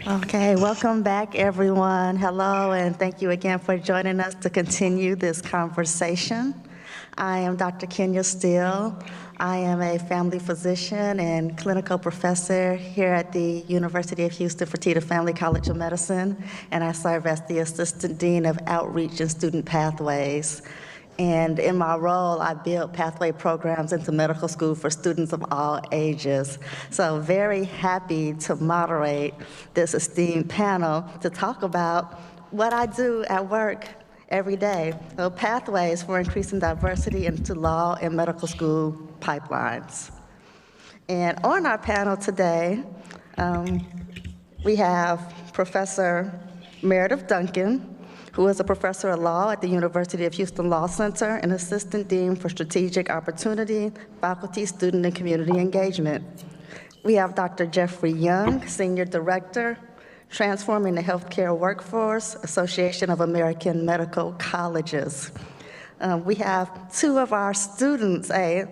Okay, welcome back, everyone. Hello, and thank you again for joining us to continue this conversation. I am Dr. Kenya Steele. I am a family physician and clinical professor here at the University of Houston Fertitta Family College of Medicine, and I serve as the Assistant Dean of Outreach and Student Pathways. And in my role, I build pathway programs into medical school for students of all ages. So very happy to moderate this esteemed panel to talk about what I do at work every day. So pathways for increasing diversity into law and medical school pipelines. And on our panel today, we have Professor Meredith Duncan, who is a professor of law at the University of Houston Law Center and Assistant Dean for Strategic Opportunity, Faculty, Student, and Community Engagement. We have Dr. Geoffrey Young, Senior Director, Transforming the Healthcare Workforce, Association of American Medical Colleges. We have two of our students, a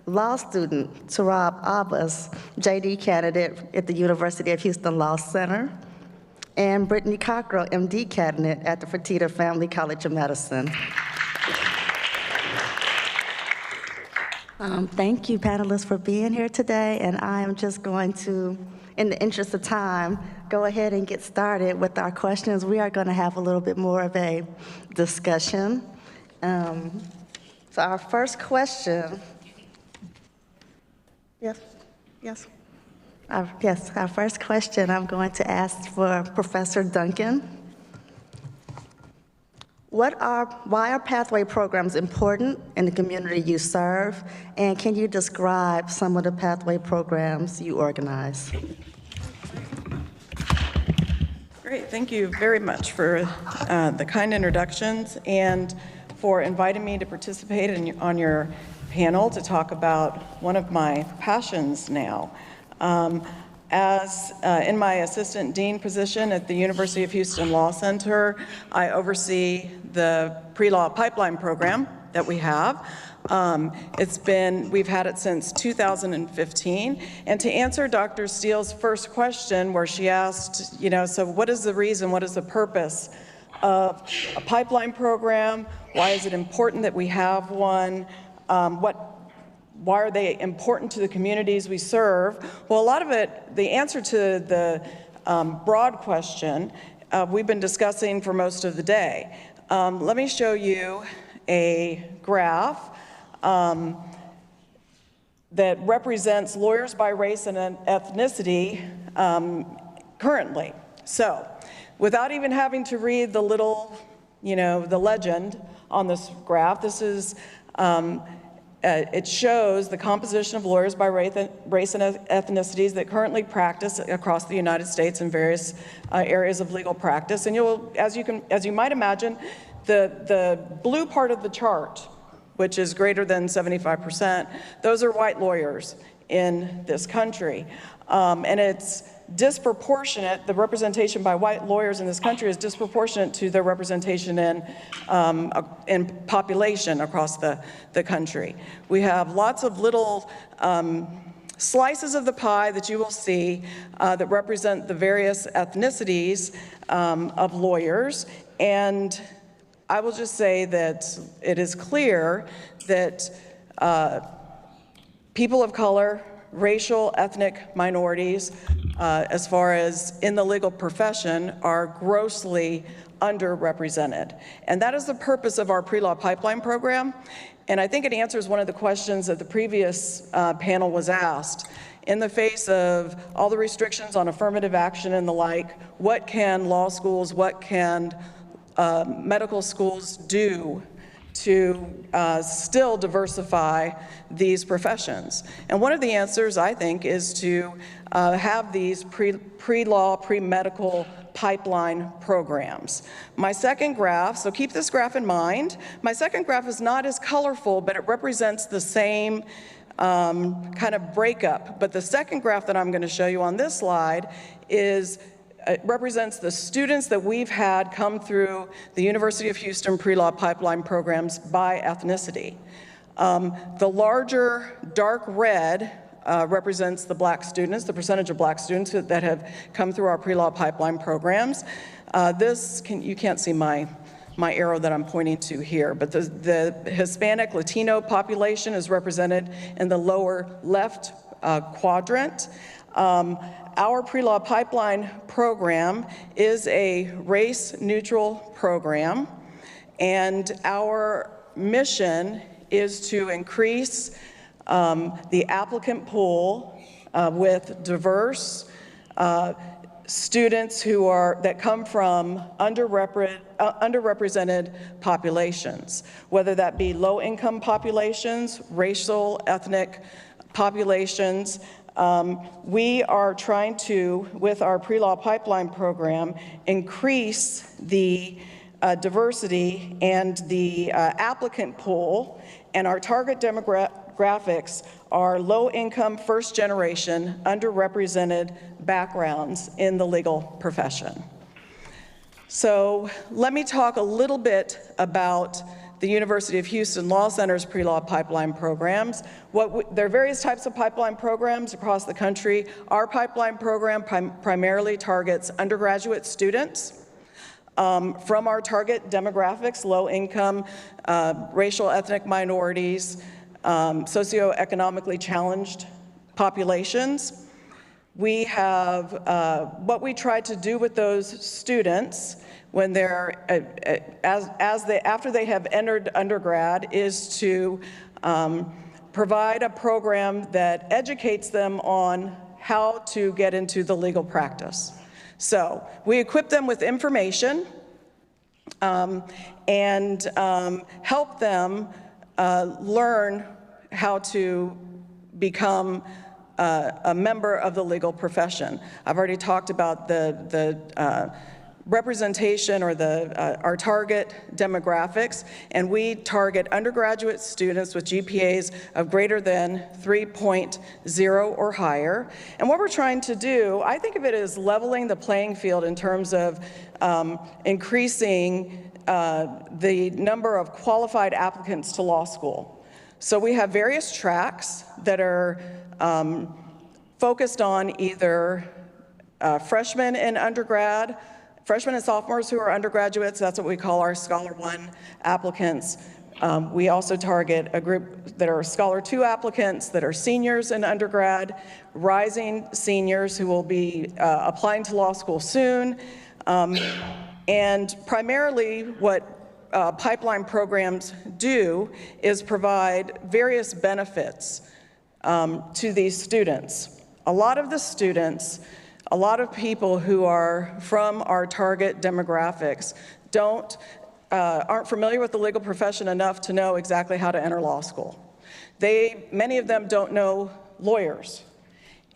law student, Turab Abbas, JD candidate at the University of Houston Law Center, and Brittany Cockrell, MD candidate at the Fertitta Family College of Medicine. Thank you, panelists, for being here today, and I am just going to, in the interest of time, go ahead and get started with our questions. We are going to have a little bit more of a discussion. So our first question, yes. Our first question I'm going to ask for Professor Duncan. Why are pathway programs important in the community you serve? And can you describe some of the pathway programs you organize? Great, thank you very much for the kind introductions and for inviting me to participate on your panel to talk about one of my passions now. In my assistant dean position at the University of Houston Law Center, I oversee the pre-law pipeline program that we have. We've had it since 2015. And to answer Dr. Steele's first question, where she asked, so what is the reason, what is the purpose of a pipeline program? Why is it important that we have one? Why are they important to the communities we serve? Well, a lot of it, the answer to the broad question, we've been discussing for most of the day. Let me show you a graph that represents lawyers by race and ethnicity currently. So, without even having to read the little, the legend on this graph, this is it shows the composition of lawyers by race and ethnicities that currently practice across the United States in various areas of legal practice. And as you might imagine, the blue part of the chart, which is greater than 75%, those are white lawyers in this country. And it's disproportionate, the representation by white lawyers in this country is disproportionate to their representation in population across the country. We have lots of little slices of the pie that you will see that represent the various ethnicities of lawyers. And I will just say that it is clear that people of color, racial, ethnic minorities, as far as in the legal profession, are grossly underrepresented. And that is the purpose of our pre-law pipeline program. And I think it answers one of the questions that the previous panel was asked. In the face of all the restrictions on affirmative action and the like, what can law schools, what can medical schools do to still diversify these professions? And one of the answers, I think, is to have these pre-law, pre-medical pipeline programs. My second graph, so keep this graph in mind, my second graph is not as colorful, but it represents the same kind of breakup. But the second graph that I'm going to show you on this slide represents the students that we've had come through the University of Houston pre-law pipeline programs by ethnicity. The larger dark red represents the black students, the percentage of black students that have come through our pre-law pipeline programs. You can't see my arrow that I'm pointing to here, but the Hispanic Latino population is represented in the lower left quadrant. Our pre-law pipeline program is a race-neutral program, and our mission is to increase the applicant pool with diverse students that come from underrepresented populations, whether that be low-income populations, racial, ethnic populations. We are trying to, with our pre-law pipeline program, increase the diversity and the applicant pool, and our target demographics are low-income, first-generation, underrepresented backgrounds in the legal profession. So let me talk a little bit about the University of Houston Law Center's pre-law pipeline programs. There are various types of pipeline programs across the country. Our pipeline program primarily targets undergraduate students from our target demographics, low-income, racial, ethnic minorities, socioeconomically challenged populations. We have, what we try to do with those students when they're, after they have entered undergrad, is to provide a program that educates them on how to get into the legal practice. So we equip them with information and help them learn how to become a member of the legal profession. I've already talked about the representation or our target demographics, and we target undergraduate students with GPAs of greater than 3.0 or higher. And what we're trying to do, I think of it as leveling the playing field in terms of increasing the number of qualified applicants to law school. So we have various tracks that are focused on either freshmen and sophomores who are undergraduates. That's what we call our Scholar 1 applicants. We also target a group that are Scholar 2 applicants that are seniors in undergrad, rising seniors who will be applying to law school soon. And primarily what pipeline programs do is provide various benefits to these students. A lot of the students, a lot of people who are from our target demographics aren't familiar with the legal profession enough to know exactly how to enter law school. Many of them don't know lawyers,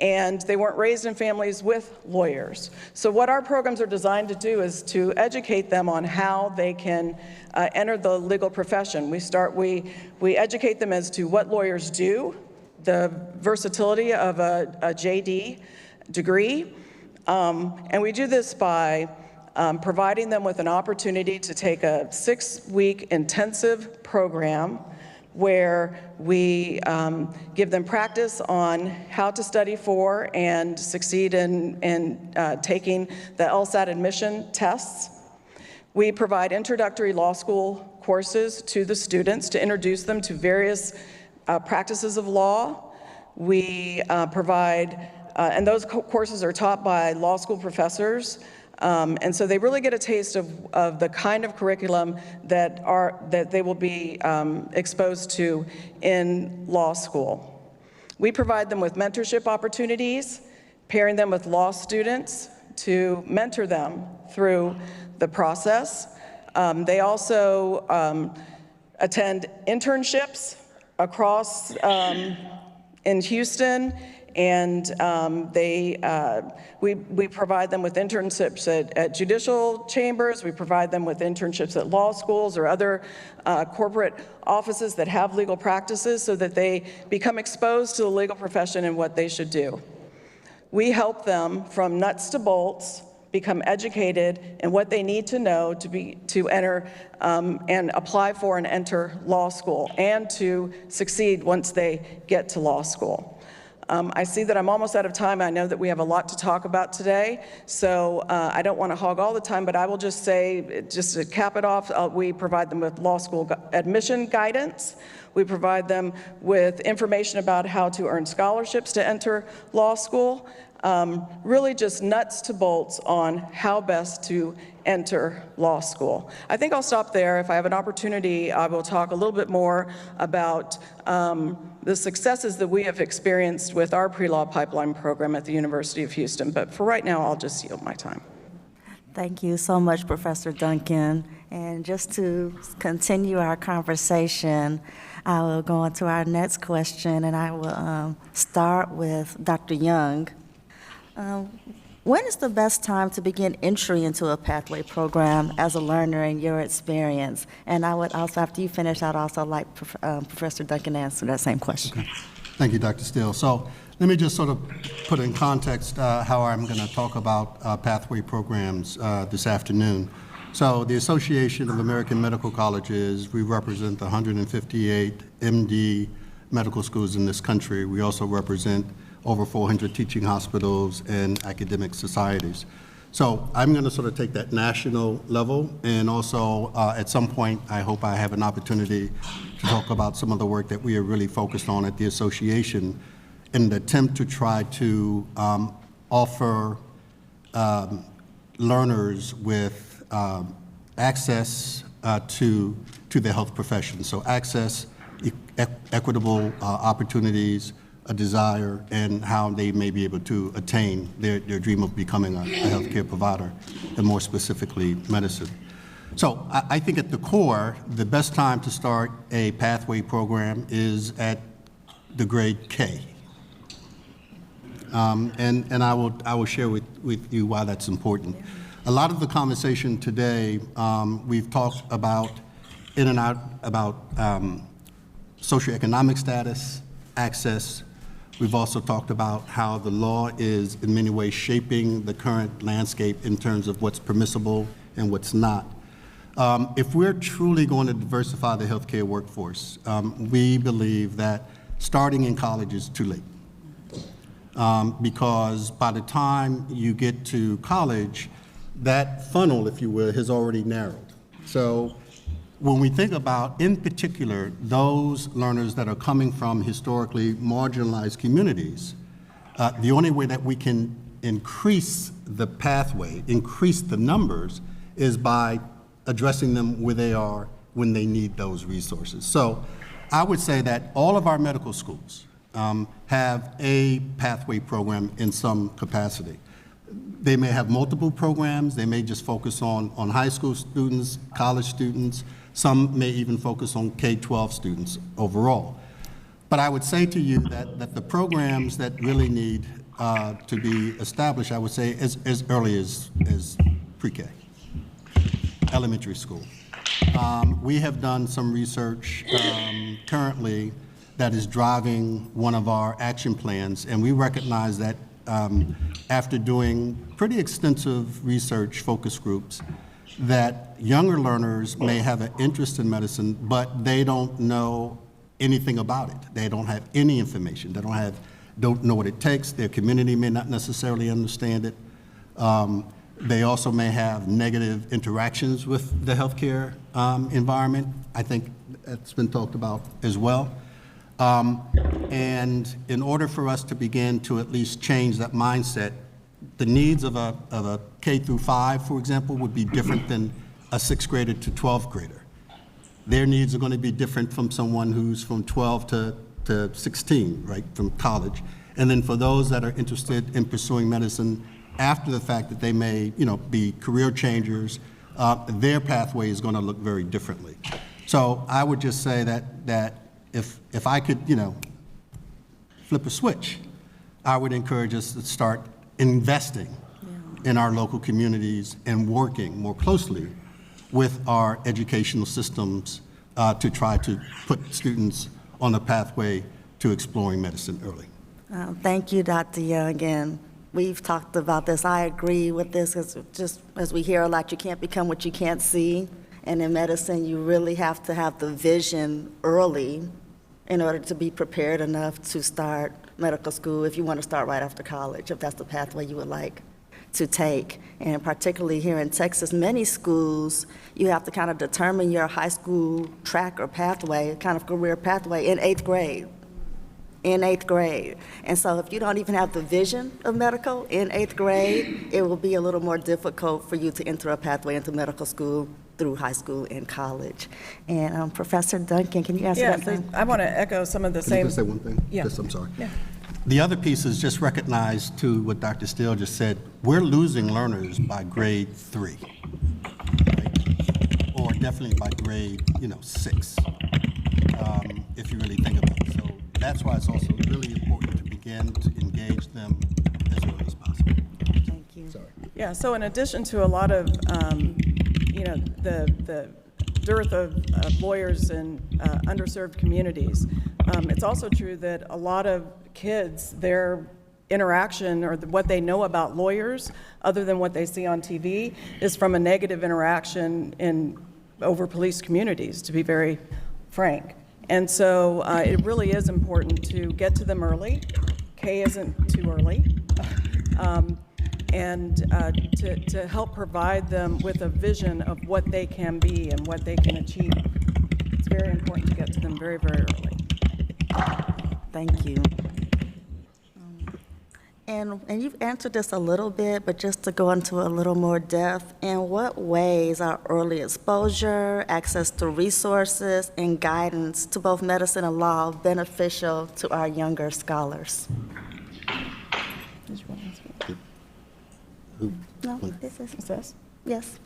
and they weren't raised in families with lawyers. So what our programs are designed to do is to educate them on how they can enter the legal profession. We educate them as to what lawyers do, the versatility of a JD degree, and we do this by providing them with an opportunity to take a 6-week intensive program where we give them practice on how to study for and succeed in taking the LSAT admission tests. We provide introductory law school courses to the students to introduce them to various practices of law. We provide, and those courses are taught by law school professors, and so they really get a taste of the kind of curriculum that they will be exposed to in law school. We provide them with mentorship opportunities, pairing them with law students to mentor them through the process. They also attend internships across in Houston, and we provide them with internships at judicial chambers. We provide them with internships at law schools or other corporate offices that have legal practices so that they become exposed to the legal profession and what they should do. We help them from nuts to bolts become educated in what they need to know to enter and apply for and enter law school and to succeed once they get to law school. I see that I'm almost out of time. I know that we have a lot to talk about today, so I don't want to hog all the time, but I will just say, just to cap it off, we provide them with law school admission guidance. We provide them with information about how to earn scholarships to enter law school. Really just nuts to bolts on how best to enter law school. I think I'll stop there. If I have an opportunity, I will talk a little bit more about the successes that we have experienced with our pre-law pipeline program at the University of Houston. But for right now, I'll just yield my time. Thank you so much, Professor Duncan. And just to continue our conversation, I will go on to our next question, and I will start with Dr. Young. When is the best time to begin entry into a pathway program as a learner in your experience? And I would also, after you finish, I'd also like Professor Duncan to answer that same question. Okay. Thank you, Dr. Steele. So let me just sort of put in context how I'm going to talk about pathway programs this afternoon. So the Association of American Medical Colleges, we represent the 158 MD medical schools in this country. We also represent over 400 teaching hospitals and academic societies. So I'm going to sort of take that national level, and also at some point I hope I have an opportunity to talk about some of the work that we are really focused on at the association in an attempt to try to offer learners with access to the health profession. So access, equitable opportunities, a desire, and how they may be able to attain their dream of becoming a healthcare provider, and more specifically, medicine. So I think at the core, the best time to start a pathway program is at the grade K. And I will share with you why that's important. A lot of the conversation today, we've talked about in and out about socioeconomic status, access. We've also talked about how the law is in many ways shaping the current landscape in terms of what's permissible and what's not. If we're truly going to diversify the healthcare workforce, we believe that starting in college is too late. Because by the time you get to college, that funnel, if you will, has already narrowed. So when we think about, in particular, those learners that are coming from historically marginalized communities, the only way that we can increase the pathway, increase the numbers, is by addressing them where they are when they need those resources. So I would say that all of our medical schools have a pathway program in some capacity. They may have multiple programs. They may just focus on high school students, college students. Some may even focus on K-12 students overall. But I would say to you that the programs that really need to be established, I would say as early as pre-K, elementary school. We have done some research currently that is driving one of our action plans, and we recognize that after doing pretty extensive research focus groups, that younger learners may have an interest in medicine, but they don't know anything about it. They don't have any information. They don't know what it takes. Their community may not necessarily understand it. They also may have negative interactions with the healthcare environment. I think that's been talked about as well. And in order for us to begin to at least change that mindset, the needs of a K through 5, for example, would be different than a 6th grader to 12th grader. Their needs are going to be different from someone who's from 12 to 16, right, from college. And then for those that are interested in pursuing medicine after the fact that they may, be career changers, their pathway is going to look very differently. So I would just say that if I could, flip a switch, I would encourage us to start investing in our local communities and working more closely with our educational systems to try to put students on a pathway to exploring medicine early. Thank you, Dr. Young. And we've talked about this. I agree with this. Just as we hear a lot, you can't become what you can't see. And in medicine, you really have to have the vision early in order to be prepared enough to start medical school if you want to start right after college, if that's the pathway you would like to take. And particularly here in Texas, many schools, you have to kind of determine your high school track or pathway, kind of career pathway in 8th grade. In 8th grade. And so if you don't even have the vision of medical in 8th grade, it will be a little more difficult for you to enter a pathway into medical school through high school and college. And Professor Duncan, can you answer Yeah, that? I want to echo some of the Can I same. just say one thing? Yeah. Just, I'm sorry. Yeah. The other piece is just recognize to what Dr. Steele just said, we're losing learners by grade 3, right? Or definitely by grade, 6, if you really think about it. So that's why it's also really important to begin to engage them as early as possible. Thank you. Sorry. Yeah, so in addition to a lot of, the dearth of lawyers in underserved communities, it's also true that a lot of kids, their interaction or what they know about lawyers, other than what they see on TV, is from a negative interaction over police communities, to be very frank. And so it really is important to get to them early. K isn't too early. And to help provide them with a vision of what they can be and what they can achieve. It's very important to get to them very, very early. Thank you. And you've answered this a little bit, but just to go into a little more depth, in what ways are early exposure, access to resources, and guidance to both medicine and law beneficial to our younger scholars? No, this is, Is this? yes.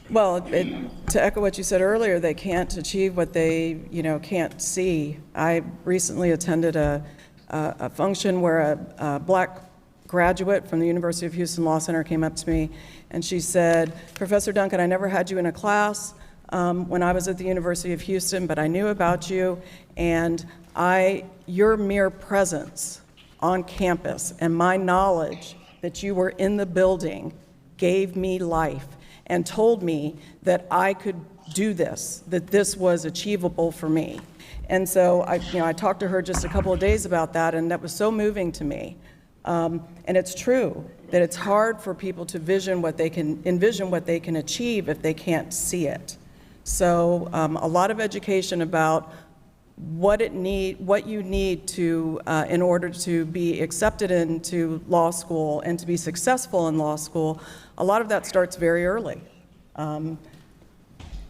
Well, to echo what you said earlier, they can't achieve what they, can't see. I recently attended a function where a black graduate from the University of Houston Law Center came up to me, and she said, "Professor Duncan, I never had you in a class when I was at the University of Houston, but I knew about you, and your mere presence on campus and my knowledge that you were in the building gave me life and told me that I could do this, that this was achievable for me." And so I talked to her just a couple of days about that, and that was so moving to me. And it's true that it's hard for people to envision what they can achieve if they can't see it. So a lot of education about what you need to in order to be accepted into law school and to be successful in law school. A lot of that starts very early.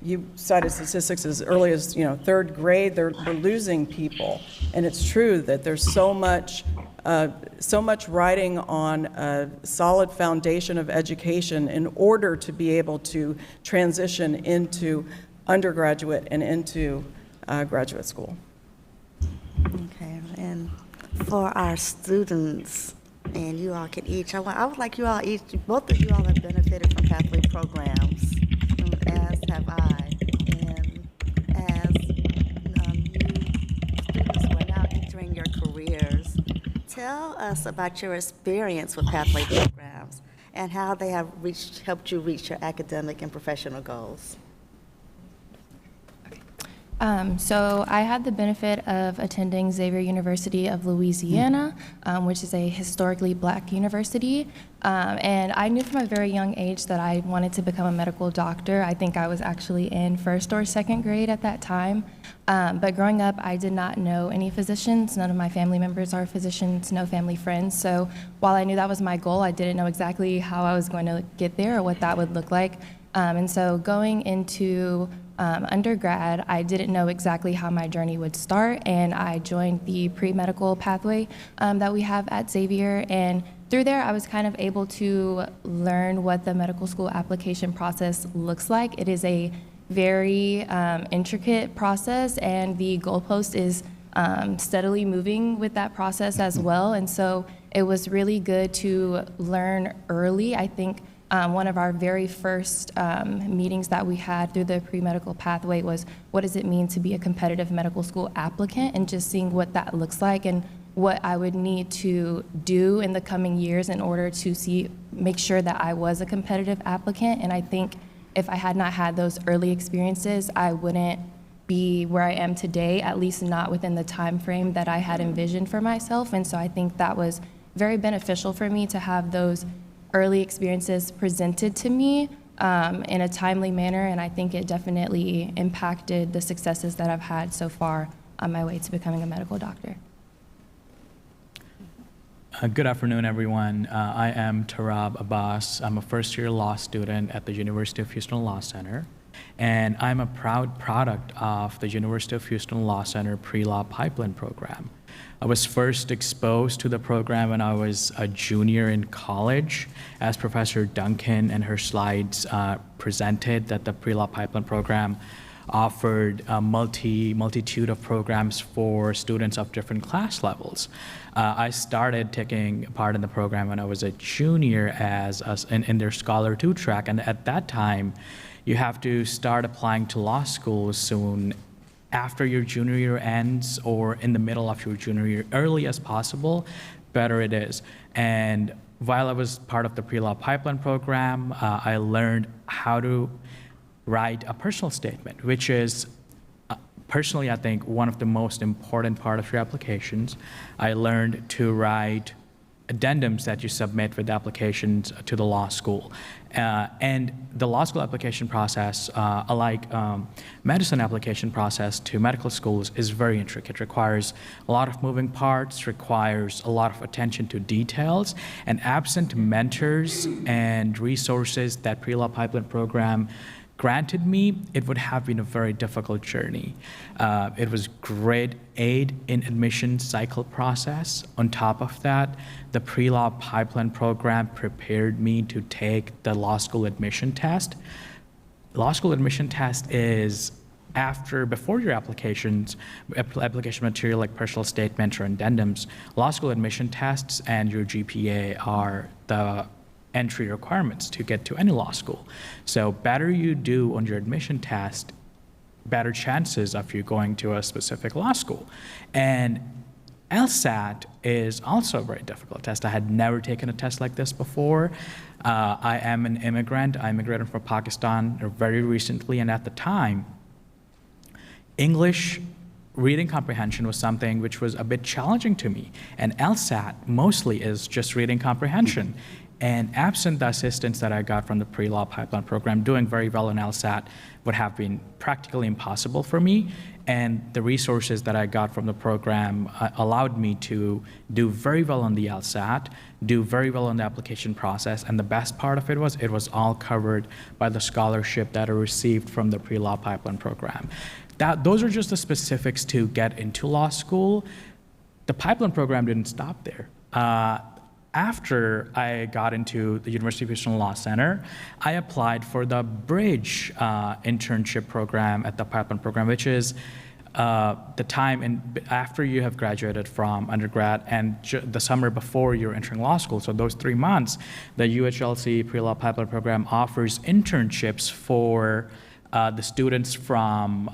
You cited statistics as early as 3rd grade. We're losing people, and it's true that there's so much riding on a solid foundation of education in order to be able to transition into undergraduate and into graduate school. Okay, and for our students, and you all can each, I would like you all each, both of you all have benefited from pathway programs, as have I, and as you students who are now entering your careers, tell us about your experience with pathway programs and how they have helped you reach your academic and professional goals. So I had the benefit of attending Xavier University of Louisiana, which is a historically black university. And I knew from a very young age that I wanted to become a medical doctor. I think I was actually in 1st or 2nd grade at that time. But growing up, I did not know any physicians. None of my family members are physicians, no family friends. So while I knew that was my goal, I didn't know exactly how I was going to get there or what that would look like. And so going into undergrad, I didn't know exactly how my journey would start, and I joined the pre-medical pathway that we have at Xavier, and through there I was kind of able to learn what the medical school application process looks like. It is a very intricate process, and the goalpost is steadily moving with that process as well, and so it was really good to learn early. I think one of our very first meetings that we had through the pre-medical pathway was what does it mean to be a competitive medical school applicant, and just seeing what that looks like and what I would need to do in the coming years in order to make sure that I was a competitive applicant. And I think if I had not had those early experiences, I wouldn't be where I am today, at least not within the time frame that I had envisioned for myself. And so I think that was very beneficial for me to have those early experiences presented to me in a timely manner, and I think it definitely impacted the successes that I've had so far on my way to becoming a medical doctor. Good afternoon, everyone. I am Turab Abbas. I'm a first-year law student at the University of Houston Law Center, and I'm a proud product of the University of Houston Law Center pre-law pipeline program. I was first exposed to the program when I was a junior in college, as Professor Duncan and her slides presented that the pre-law pipeline program offered a multitude of programs for students of different class levels. I started taking part in the program when I was a junior in their Scholar 2 track, and at that time, you have to start applying to law school soon after your junior year ends or in the middle of your junior year, early as possible, better it is. And while I was part of the pre-law pipeline program, I learned how to write a personal statement, which is personally, I think, one of the most important part of your applications. I learned to write addendums that you submit with applications to the law school. And the law school application process, unlike medicine application process to medical schools, is very intricate. It requires a lot of moving parts, requires a lot of attention to details, and absent mentors and resources that pre-law pipeline program granted me, it would have been a very difficult journey. It was great aid in admission cycle process. On top of that, the pre-law pipeline program prepared me to take the law school admission test. Law school admission test is before your application material like personal statement or addendums. Law school admission tests and your GPA are the entry requirements to get to any law school. So better you do on your admission test, better chances of you going to a specific law school. And LSAT is also a very difficult test. I had never taken a test like this before. I am an immigrant. I immigrated from Pakistan very recently, and at the time, English reading comprehension was something which was a bit challenging to me. And LSAT mostly is just reading comprehension. And absent the assistance that I got from the pre-law pipeline program, doing very well in LSAT would have been practically impossible for me. And the resources that I got from the program allowed me to do very well on the LSAT, do very well on the application process. And the best part of it was all covered by the scholarship that I received from the pre-law pipeline program. Those are just the specifics to get into law school. The pipeline program didn't stop there. After I got into the University of Houston Law Center, I applied for the Bridge internship program at the pipeline program, which is the time after you have graduated from undergrad and the summer before you're entering law school. So those 3 months, the UHLC pre-law pipeline program offers internships for the students from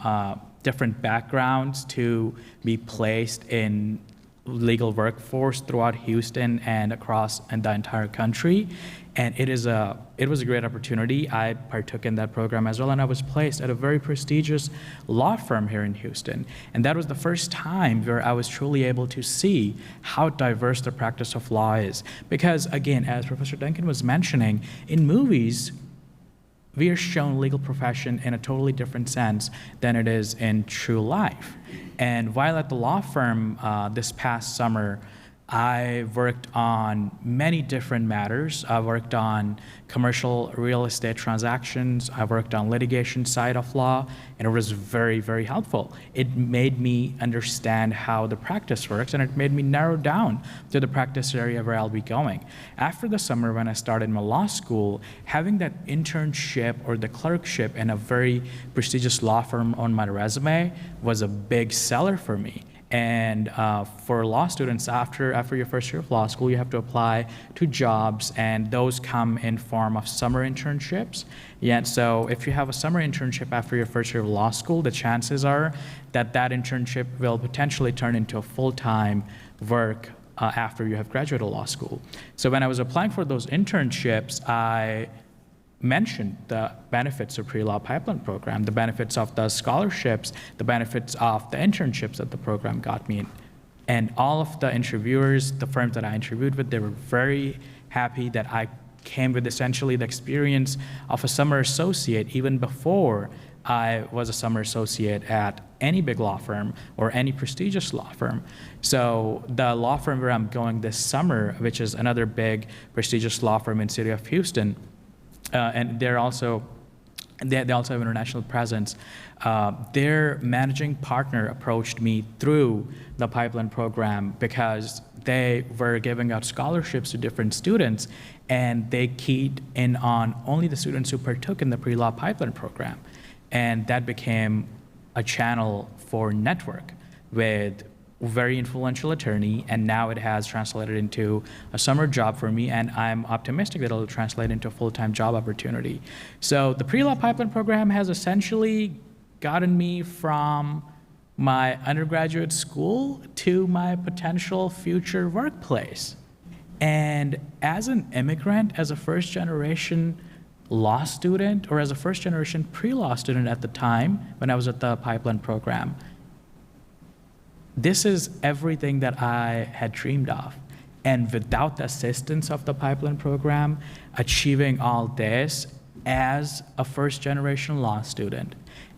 different backgrounds to be placed in legal workforce throughout Houston and across the entire country. And it was a great opportunity. I partook in that program as well, and I was placed at a very prestigious law firm here in Houston. And that was the first time where I was truly able to see how diverse the practice of law is. Because again, as Professor Duncan was mentioning, in movies, we are shown legal profession in a totally different sense than it is in true life. And while at the law firm this past summer, I worked on many different matters. I worked on commercial real estate transactions. I worked on litigation side of law, and it was very, very helpful. It made me understand how the practice works, and it made me narrow down to the practice area where I'll be going. After the summer, when I started my law school, having that internship or the clerkship in a very prestigious law firm on my resume was a big seller for me. And for law students, after your first year of law school, you have to apply to jobs, and those come in form of summer internships. Yeah, so if you have a summer internship after your first year of law school, the chances are that that internship will potentially turn into a full-time work after you have graduated law school. So when I was applying for those internships, I mentioned the benefits of pre-law pipeline program, the benefits of the scholarships, the benefits of the internships that the program got me. And all of the interviewers, the firms that I interviewed with, they were very happy that I came with essentially the experience of a summer associate even before I was a summer associate at any big law firm or any prestigious law firm. So the law firm where I'm going this summer, which is another big prestigious law firm in the city of Houston, and they also have international presence. Their managing partner approached me through the pipeline program because they were giving out scholarships to different students, and they keyed in on only the students who partook in the pre-law pipeline program. And that became a channel for network with a very influential attorney, and now it has translated into a summer job for me, and I'm optimistic that it'll translate into a full-time job opportunity. So the pre-law pipeline program has essentially gotten me from my undergraduate school to my potential future workplace. And as an immigrant, as a first-generation law student, or as a first-generation pre-law student at the time when I was at the pipeline program, this is everything that I had dreamed of. And without the assistance of the pipeline program, achieving all this as a first-generation law student,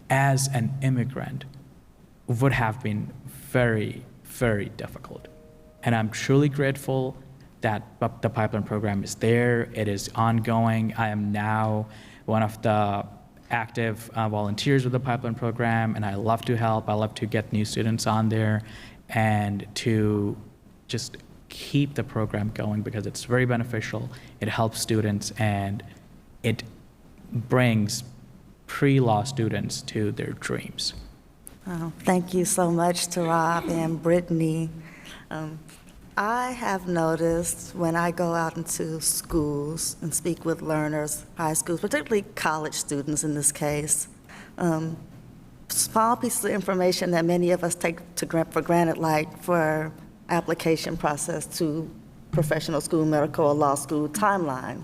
as an immigrant, would have been very, very difficult. And I'm truly grateful that the pipeline program is there. It is ongoing. I am now one of the active volunteers with the pipeline program, and I love to help. I love to get new students on there and to just keep the program going because it's very beneficial. It helps students, and it brings pre-law students to their dreams. Oh, thank you so much, Turab and Brittany. I have noticed when I go out into schools and speak with learners, high schools, particularly college students in this case, small pieces of information that many of us take for granted, like for application process to professional school, medical, or law school timeline.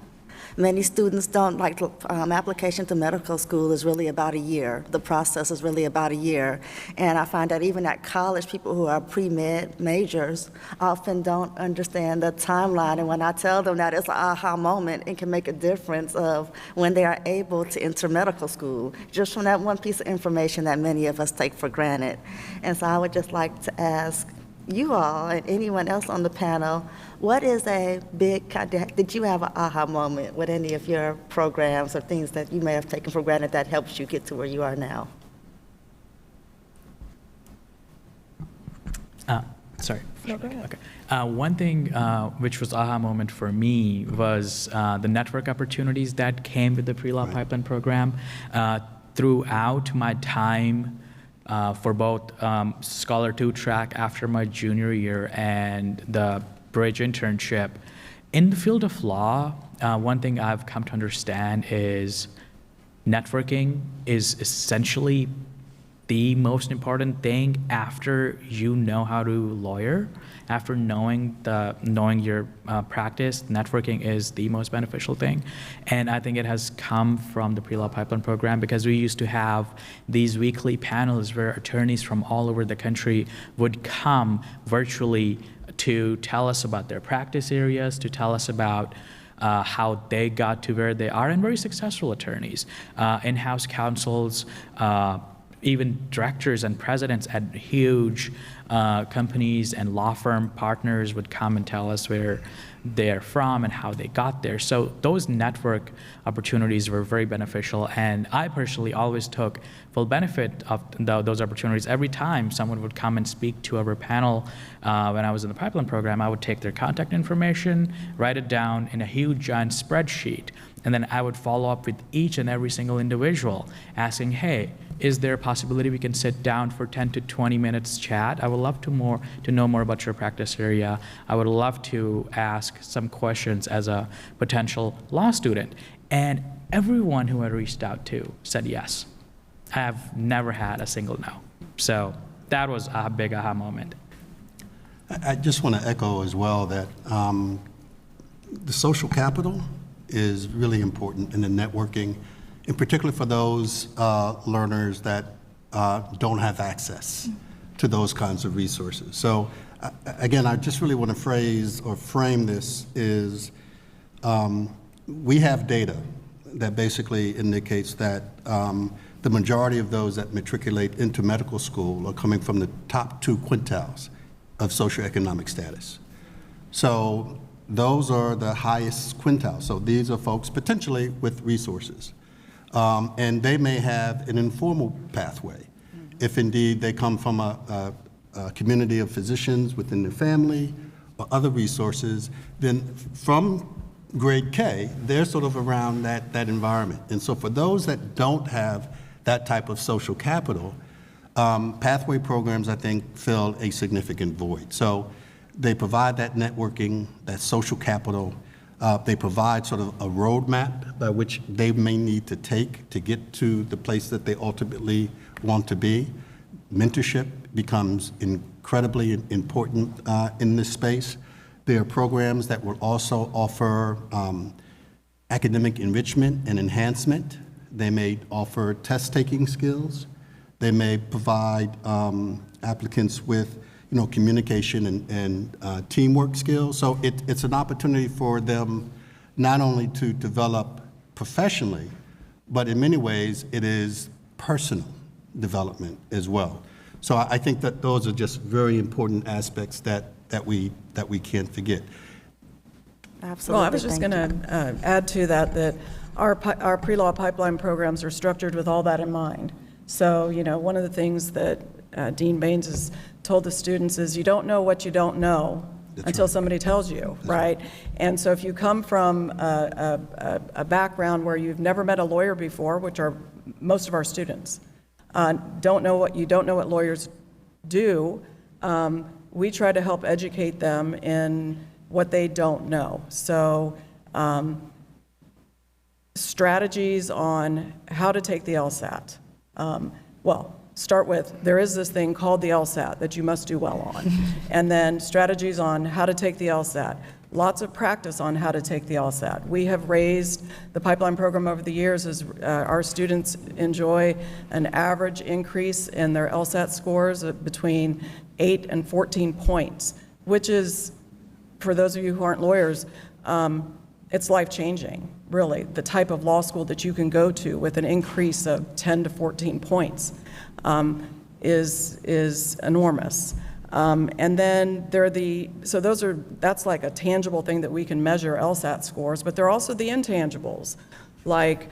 Many students don't like application to medical school is really about a year. The process is really about a year. And I find that even at college, people who are pre-med majors often don't understand the timeline. And when I tell them that, it's an aha moment. It can make a difference of when they are able to enter medical school, just from that one piece of information that many of us take for granted. And so I would just like to ask you all and anyone else on the panel, what is a big, did you have an aha moment with any of your programs or things that you may have taken for granted that helps you get to where you are now? Sorry. No, go ahead. Okay. One thing which was aha moment for me was the network opportunities that came with the pre-law pipeline program. Throughout my time for both Scholar 2 track after my junior year and the bridge internship, in the field of law, one thing I've come to understand is networking is essentially the most important thing after you know how to lawyer. After knowing your practice, networking is the most beneficial thing. And I think it has come from the pre-law pipeline program because we used to have these weekly panels where attorneys from all over the country would come virtually to tell us about their practice areas, to tell us about how they got to where they are, and very successful attorneys, in-house counsels, even directors and presidents at huge companies and law firm partners would come and tell us where they're from and how they got there. So those network opportunities were very beneficial, and I personally always took full benefit of those opportunities. Every time someone would come and speak to our panel when I was in the pipeline program, I would take their contact information, write it down in a huge giant spreadsheet, and then I would follow up with each and every single individual asking, hey, is there a possibility we can sit down for 10 to 20 minutes chat? I would love to know more about your practice area. I would love to ask some questions as a potential law student. And everyone who I reached out to said yes. I have never had a single no. So that was a big aha moment. I just want to echo as well that the social capital is really important in the networking, in particular for those learners that don't have access to those kinds of resources. So again, I just really want to frame this is we have data that basically indicates that the majority of those that matriculate into medical school are coming from the top 2 quintiles of socioeconomic status. So those are the highest quintiles. So these are folks potentially with resources. And they may have an informal pathway if indeed they come from a community of physicians within their family or other resources. Then from grade K, they're sort of around that environment. And so for those that don't have that type of social capital, pathway programs, I think, fill a significant void. So they provide that networking, that social capital. They provide sort of a roadmap by which they may need to take to get to the place that they ultimately want to be. Mentorship becomes incredibly important in this space. There are programs that will also offer academic enrichment and enhancement. They may offer test-taking skills. They may provide applicants with communication and teamwork skills. So it's an opportunity for them not only to develop professionally, but in many ways it is personal development as well. So I think that those are just very important aspects that we can't forget. Absolutely. Well, I was just going to add to that our pre-law pipeline programs are structured with all that in mind. So, one of the things that Dean Baines has told the students is you don't know what you don't know until somebody tells you, right? And so if you come from a background where you've never met a lawyer before, which are most of our students, don't know what lawyers do, we try to help educate them in what they don't know. So strategies on how to take the LSAT. Start with, there is this thing called the LSAT that you must do well on. And then strategies on how to take the LSAT. Lots of practice on how to take the LSAT. We have raised the pipeline program over the years as our students enjoy an average increase in their LSAT scores of between 8 and 14 points, which is, for those of you who aren't lawyers, it's life-changing, really, the type of law school that you can go to with an increase of 10 to 14 points is enormous. And then that's like a tangible thing that we can measure LSAT scores, but there are also the intangibles, like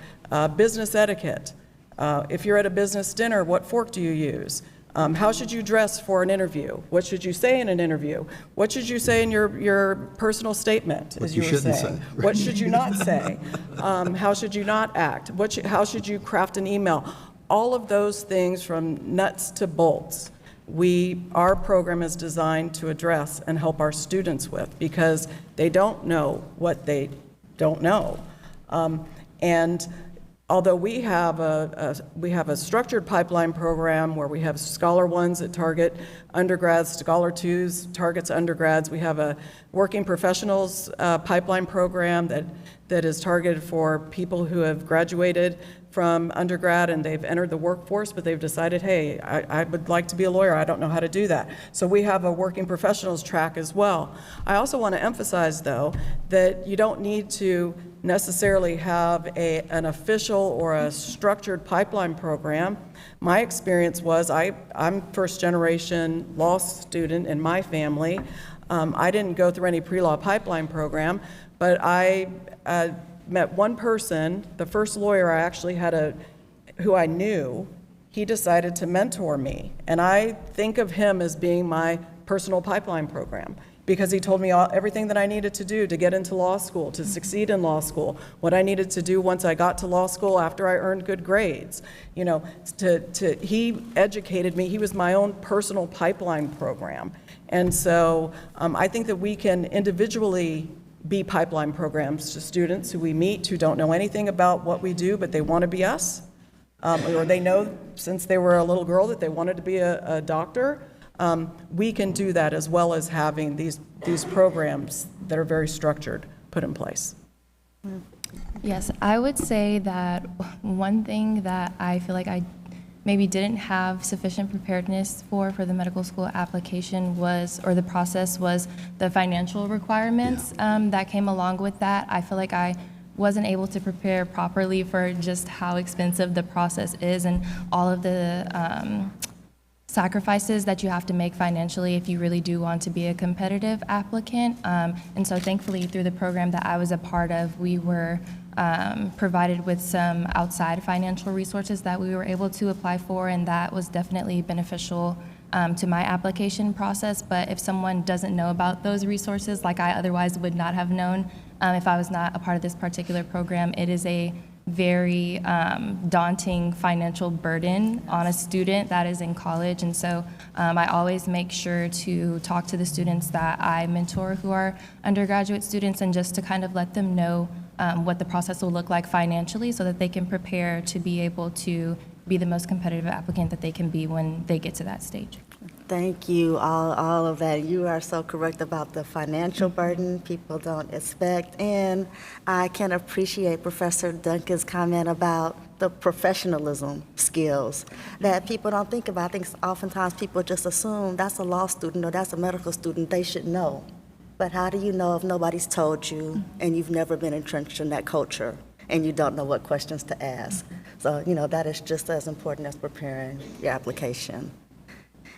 business etiquette. If you're at a business dinner, what fork do you use? How should you dress for an interview? What should you say in an interview? What should you say in your personal statement, as you were saying? What should you not say? How should you not act? How should you craft an email? All of those things from nuts to bolts, our program is designed to address and help our students with, because they don't know what they don't know. And although we have a structured pipeline program where we have Scholar 1s that target undergrads, Scholar 2s targets undergrads. We have a working professionals pipeline program that is targeted for people who have graduated from undergrad and they've entered the workforce, but they've decided, hey, I would like to be a lawyer. I don't know how to do that. So we have a working professionals track as well. I also want to emphasize, though, that you don't need to necessarily have an official or a structured pipeline program. My experience was I'm first generation law student in my family. I didn't go through any pre-law pipeline program, but I met one person, the first lawyer I actually had who I knew. He decided to mentor me, and I think of him as being my personal pipeline program, because he told me everything that I needed to do to get into law school, to succeed in law school, what I needed to do once I got to law school after I earned good grades. He educated me. He was my own personal pipeline program. And so I think that we can individually be pipeline programs to students who we meet who don't know anything about what we do, but they want to be us, or they know since they were a little girl that they wanted to be a doctor. We can do that, as well as having these programs that are very structured put in place. Yes, I would say that one thing that I feel like I maybe didn't have sufficient preparedness for the medical school application was, or the process was, the financial requirements that came along with that. I feel like I wasn't able to prepare properly for just how expensive the process is and all of the sacrifices that you have to make financially if you really do want to be a competitive applicant. And so thankfully through the program that I was a part of, we were provided with some outside financial resources that we were able to apply for, and that was definitely beneficial to my application process. But if someone doesn't know about those resources, like I otherwise would not have known if I was not a part of this particular program, it is a very daunting financial burden on a student that is in college. And so I always make sure to talk to the students that I mentor who are undergraduate students, and just to kind of let them know what the process will look like financially so that they can prepare to be able to be the most competitive applicant that they can be when they get to that stage. Thank you, all of that. You are so correct about the financial burden people don't expect. And I can appreciate Professor Duncan's comment about the professionalism skills that people don't think about. I think oftentimes people just assume that's a law student or that's a medical student, they should know. But how do you know if nobody's told you and you've never been entrenched in that culture and you don't know what questions to ask? So, that is just as important as preparing your application.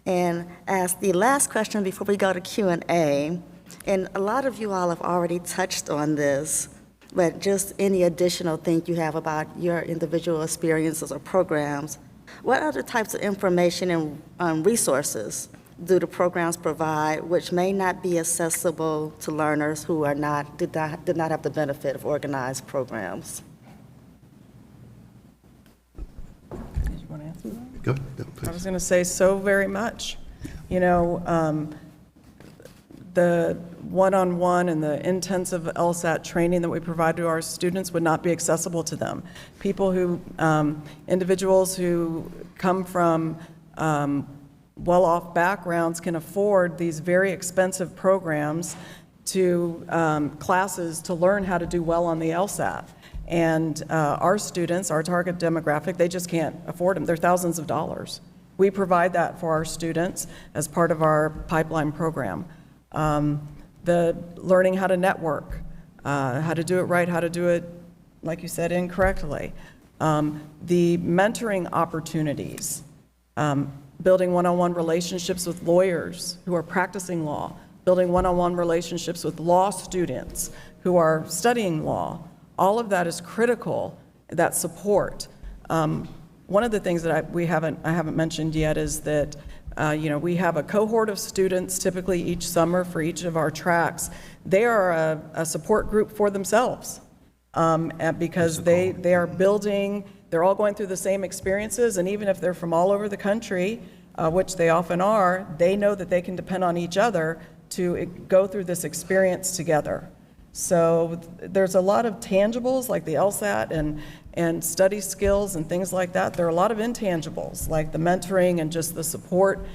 And as the last question before we go to Q&A, and a lot of you all have already touched on this, but just any additional thing you have about your individual experiences or programs, what other types of information and resources do the programs provide which may not be accessible to learners who did not have the benefit of organized programs? Go ahead. No, please. I was going to say so very much. The one-on-one and the intensive LSAT training that we provide to our students would not be accessible to them. Individuals who come from well-off backgrounds can afford these very expensive programs classes to learn how to do well on the LSAT. And our students, our target demographic, they just can't afford them. They're thousands of dollars. We provide that for our students as part of our pipeline program. The learning how to network, how to do it right, how to do it, like you said, incorrectly. The mentoring opportunities, building one-on-one relationships with lawyers who are practicing law, building one-on-one relationships with law students who are studying law. All of that is critical, that support. One of the things that I haven't mentioned yet is that we have a cohort of students typically each summer for each of our tracks. They are a support group for themselves because they are building, they're all going through the same experiences, and even if they're from all over the country, which they often are, they know that they can depend on each other to go through this experience together. So there's a lot of tangibles like the LSAT and study skills and things like that. There are a lot of intangibles like the mentoring and just the support.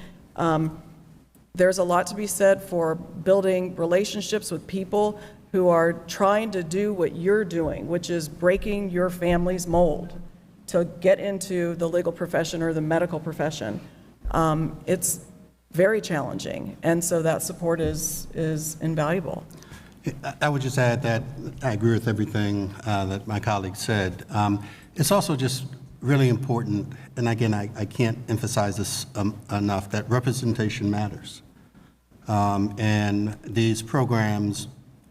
There's a lot to be said for building relationships with people who are trying to do what you're doing, which is breaking your family's mold to get into the legal profession or the medical profession. It's very challenging, and so that support is invaluable. I would just add that I agree with everything that my colleague said. It's also just really important, and again, I can't emphasize this enough, that representation matters. And these programs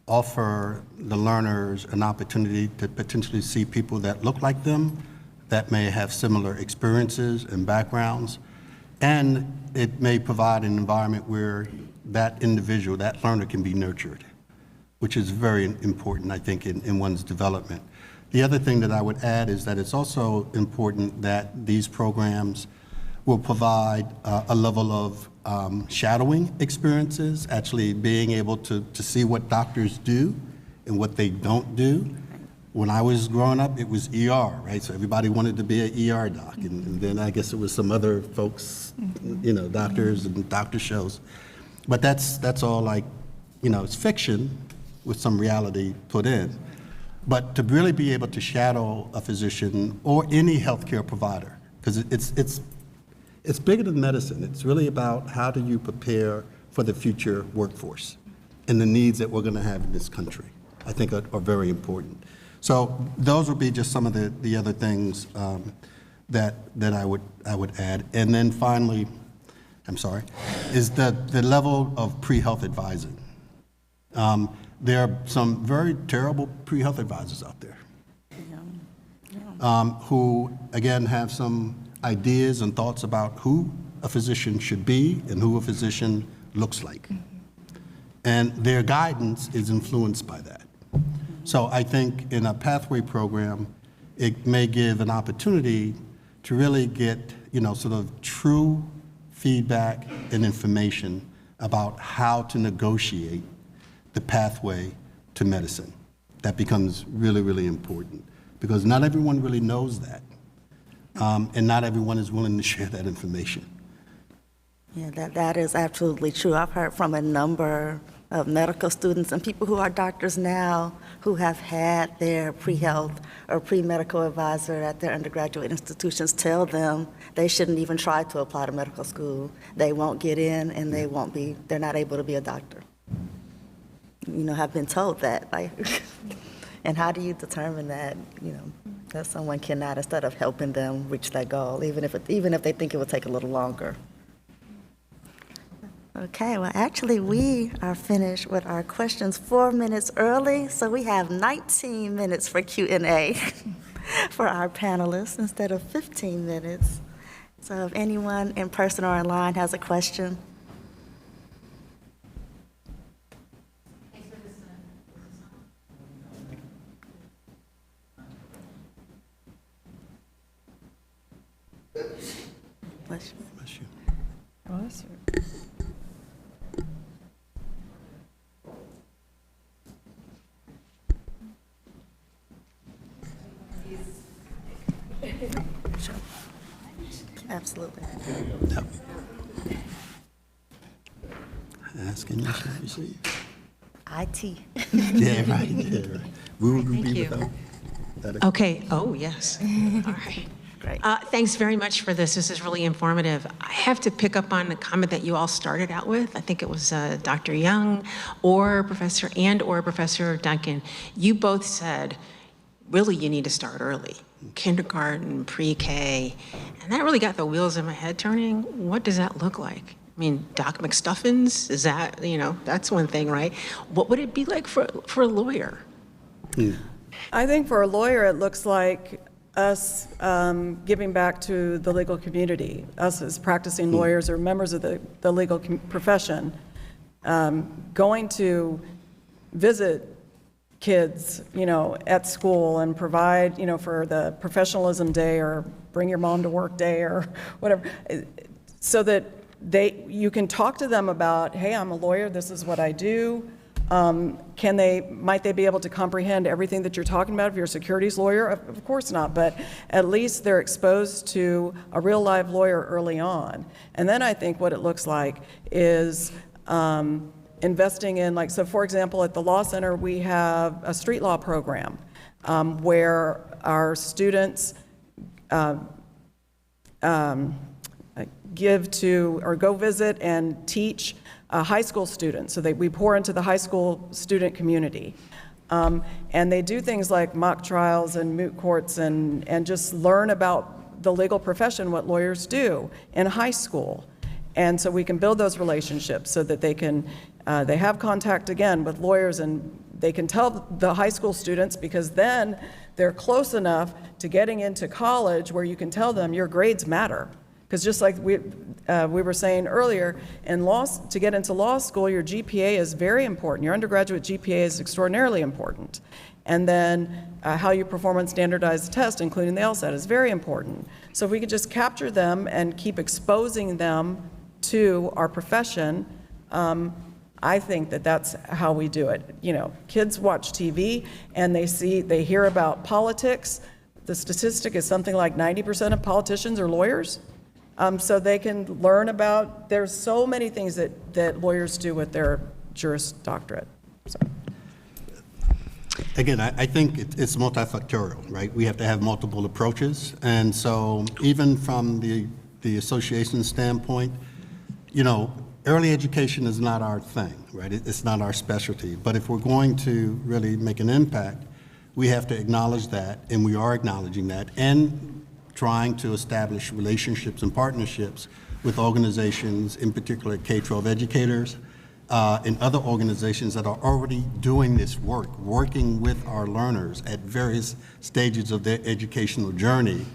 offer the learners an opportunity to potentially see people that look like them, that may have similar experiences and backgrounds, and it may provide an environment where that individual, that learner can be nurtured, which is very important, I think, in one's development. The other thing that I would add is that it's also important that these programs will provide a level of shadowing experiences, actually being able to see what doctors do and what they don't do. When I was growing up, it was ER, right? So everybody wanted to be an ER doc, and then I guess it was some other folks, doctors and doctor shows. But that's all like, it's fiction with some reality put in. But to really be able to shadow a physician or any healthcare provider, because it's bigger than medicine. It's really about how do you prepare for the future workforce and the needs that we're going to have in this country, I think are very important. So those would be just some of the other things that I would add. And then finally, I'm sorry, is the level of pre-health advising. There are some very terrible pre-health advisors out there who, again, have some ideas and thoughts about who a physician should be and who a physician looks like. And their guidance is influenced by that. So I think in a pathway program, it may give an opportunity to really get, sort of true feedback and information about how to negotiate the pathway to medicine. That becomes really, really important because not everyone really knows that. And not everyone is willing to share that information. Yeah, that is absolutely true. I've heard from a number of medical students and people who are doctors now who have had their pre-health or pre-medical advisor at their undergraduate institutions tell them they shouldn't even try to apply to medical school. They won't get in and they're not able to be a doctor. Have been told that. And how do you determine that, that someone cannot, instead of helping them reach that goal, even if they think it will take a little longer? Okay, well, actually, we are finished with our questions 4 minutes early, so we have 19 minutes for Q&A for our panelists instead of 15 minutes. So if anyone in person or online has a question. Bless you. Bless you. Bless you. Sure. Absolutely. Yep. Ask and you shall receive. IT. Yeah, right. We will Thank be you. without that. Okay. Oh, yes. All right. Great. Thanks very much for this. This is really informative. I have to pick up on the comment that you all started out with. I think it was Dr. Young or Professor Duncan. You both said, really, you need to start early. Kindergarten, pre-K. And that really got the wheels in my head turning. What does that look like? I mean, Doc McStuffins, is that, that's one thing, right? What would it be like for a lawyer? I think for a lawyer, it looks like us giving back to the legal community, us as practicing lawyers or members of the legal profession, going to visit kids, at school and provide, for the professionalism day or bring your mom to work day or whatever, so that you can talk to them about, hey, I'm a lawyer, this is what I do. Might they be able to comprehend everything that you're talking about if you're a securities lawyer? Of course not, but at least they're exposed to a real live lawyer early on. And then I think what it looks like is investing in, so for example, at the Law Center, we have a street law program where our students give to or go visit and teach high school students. So we pour into the high school student community. And they do things like mock trials and moot courts and just learn about the legal profession, what lawyers do in high school. And so we can build those relationships so that they have contact again with lawyers and they can tell the high school students, because then they're close enough to getting into college where you can tell them your grades matter. Because just like we were saying earlier, to get into law school, your GPA is very important. Your undergraduate GPA is extraordinarily important. And then how you perform on standardized tests, including the LSAT, is very important. So if we could just capture them and keep exposing them to our profession, I think that that's how we do it. Kids watch TV and they hear about politics. The statistic is something like 90% of politicians are lawyers. So they can learn about, there's so many things that lawyers do with their Juris Doctorate. So. Again, I think it's multifactorial, right? We have to have multiple approaches. And so even from the association standpoint, you know, early education is not our thing, right? It's not our specialty. But if we're going to really make an impact, we have to acknowledge that, and we are acknowledging that, and trying to establish relationships and partnerships with organizations, in particular K-12 educators, and other organizations that are already doing this work, working with our learners at various stages of their educational journey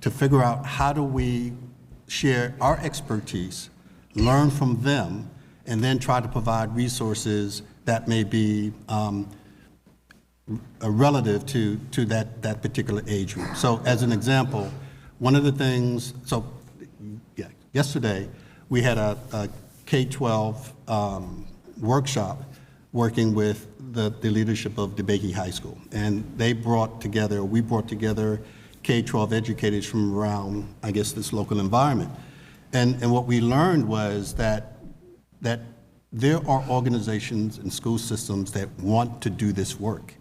to figure out how do we share our expertise, learn from them, and then try to provide resources that may be relative to that particular age group. So as an example, one of the things, yesterday we had a K-12 workshop working with the leadership of DeBakey High School. And we brought together K-12 educators from around, I guess, this local environment. And what we learned was that there are organizations and school systems that want to do this work,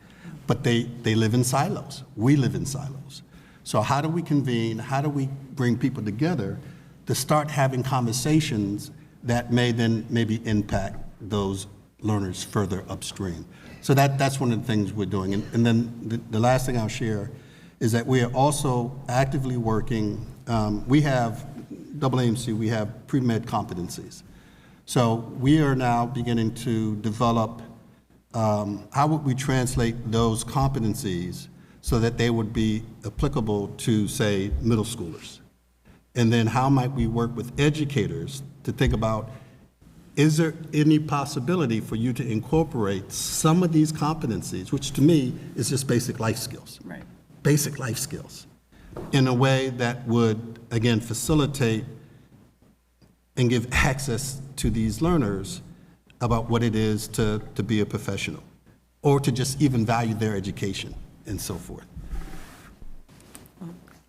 but they live in silos. We live in silos. So how do we convene? How do we bring people together to start having conversations that may then maybe impact those learners further upstream? So that's one of the things we're doing. And then the last thing I'll share is that we are also actively working. We have, AAMC, we have pre-med competencies. So we are now beginning to develop how would we translate those competencies so that they would be applicable to, say, middle schoolers? And then how might we work with educators to think about, is there any possibility for you to incorporate some of these competencies, which to me is just basic life skills, Right. basic life skills, in a way that would, again, facilitate and give access to these learners about what it is to be a professional, or to just even value their education and so forth.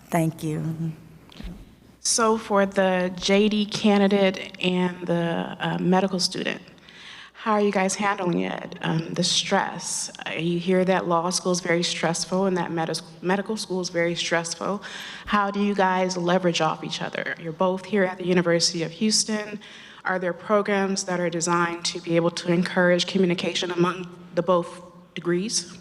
Thank you. So for the JD candidate and the medical student, how are you guys handling it? The stress. You hear that law school is very stressful and that medical school is very stressful. How do you guys leverage off each other? You're both here at the University of Houston. Are there programs that are designed to be able to encourage communication among the both degrees?